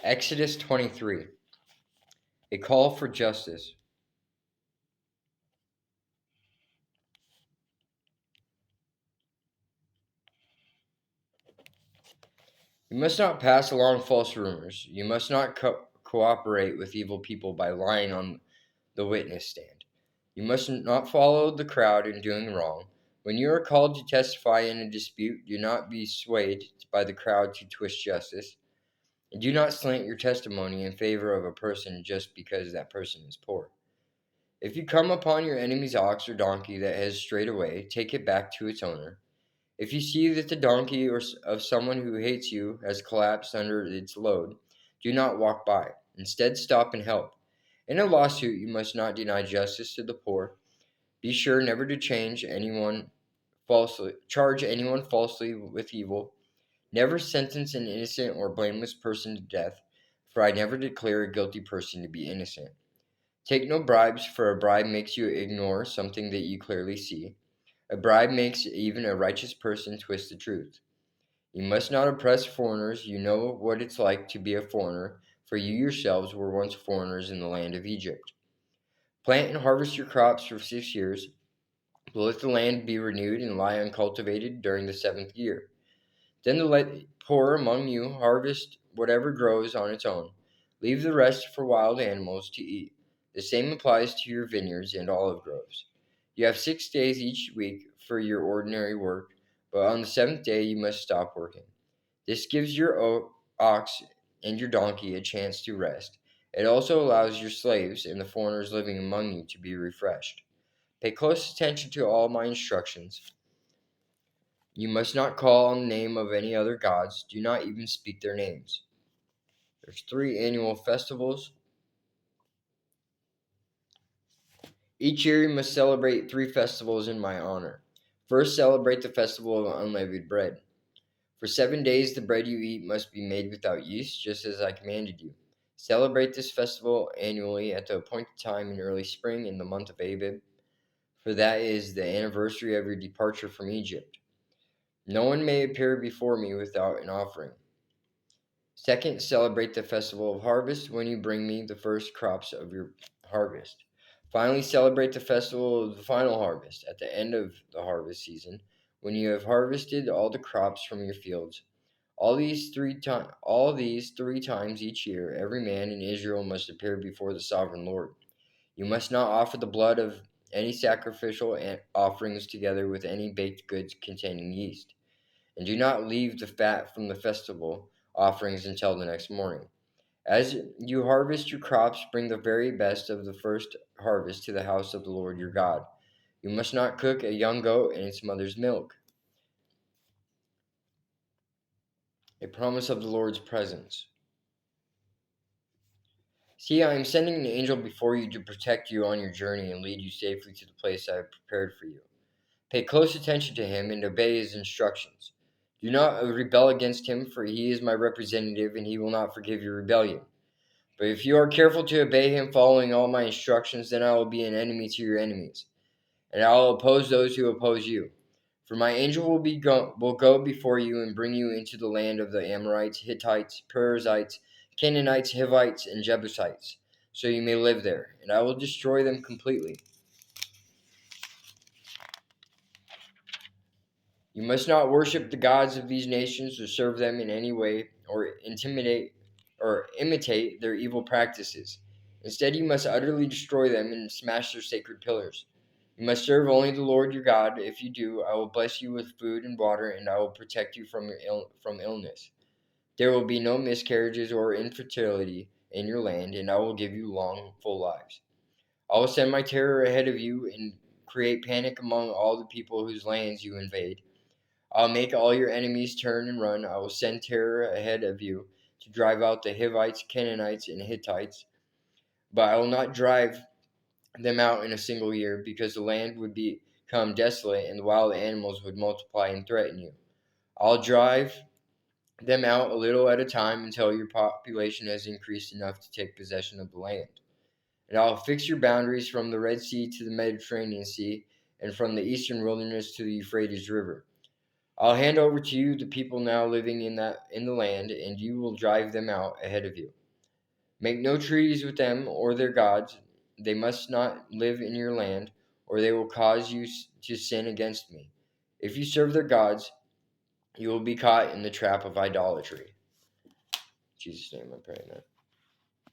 Exodus 23, a call for justice. You must not pass along false rumors. You must not cooperate with evil people by lying on the witness stand. You must not follow the crowd in doing wrong. When you are called to testify in a dispute, do not be swayed by the crowd to twist justice. And do not slant your testimony in favor of a person just because that person is poor. If you come upon your enemy's ox or donkey that has strayed away, take it back to its owner. If you see that the donkey of someone who hates you has collapsed under its load, do not walk by. Instead, stop and help. In a lawsuit, you must not deny justice to the poor. Be sure never to charge anyone falsely with evil. Never sentence an innocent or blameless person to death, for I never declare a guilty person to be innocent. Take no bribes, for a bribe makes you ignore something that you clearly see. A bribe makes even a righteous person twist the truth. You must not oppress foreigners. You know what it's like to be a foreigner, for you yourselves were once foreigners in the land of Egypt. Plant and harvest your crops for 6 years, but let the land be renewed and lie uncultivated during the seventh year. Then the poor among you harvest whatever grows on its own. Leave the rest for wild animals to eat. The same applies to your vineyards and olive groves. You have 6 days each week for your ordinary work, but on the seventh day you must stop working. This gives your ox and your donkey a chance to rest. It also allows your slaves and the foreigners living among you to be refreshed. Pay close attention to all my instructions. You must not call on the name of any other gods. Do not even speak their names. There's 3 annual festivals. Each year you must celebrate 3 festivals in my honor. First, celebrate the festival of unleavened bread. For 7 days the bread you eat must be made without yeast, just as I commanded you. Celebrate this festival annually at the appointed time in early spring in the month of Abib, for that is the anniversary of your departure from Egypt. No one may appear before me without an offering. Second, celebrate the festival of harvest when you bring me the first crops of your harvest. Finally, celebrate the festival of the final harvest at the end of the harvest season, when you have harvested all the crops from your fields. All these three times each year, every man in Israel must appear before the sovereign Lord. You must not offer the blood of any sacrificial offerings together with any baked goods containing yeast. And do not leave the fat from the festival offerings until the next morning. As you harvest your crops, bring the very best of the first harvest to the house of the Lord your God. You must not cook a young goat in its mother's milk. A promise of the Lord's presence. See, I am sending an angel before you to protect you on your journey and lead you safely to the place I have prepared for you. Pay close attention to him and obey his instructions. Do not rebel against him, for he is my representative and he will not forgive your rebellion. But if you are careful to obey him, following all my instructions, then I will be an enemy to your enemies, and I will oppose those who oppose you. For my angel will go before you and bring you into the land of the Amorites, Hittites, Perizzites, Canaanites, Hivites, and Jebusites, so you may live there, and I will destroy them completely. You must not worship the gods of these nations or serve them in any way or imitate their evil practices. Instead, you must utterly destroy them and smash their sacred pillars. You must serve only the Lord your God. If you do, I will bless you with food and water, and I will protect you from illness. There will be no miscarriages or infertility in your land, and I will give you long, full lives. I will send my terror ahead of you and create panic among all the people whose lands you invade. I'll make all your enemies turn and run. I will send terror ahead of you to drive out the Hivites, Canaanites, and Hittites, but I will not drive them out in a single year, because the land would become desolate and the wild animals would multiply and threaten you. I'll drive them out a little at a time until your population has increased enough to take possession of the land. And I'll fix your boundaries from the Red Sea to the Mediterranean Sea, and from the eastern wilderness to the Euphrates River. I'll hand over to you the people now living in the land, and you will drive them out ahead of you. Make no treaties with them or their gods. They must not live in your land, or they will cause you to sin against me. If you serve their gods, you will be caught in the trap of idolatry. In Jesus' name I pray, amen.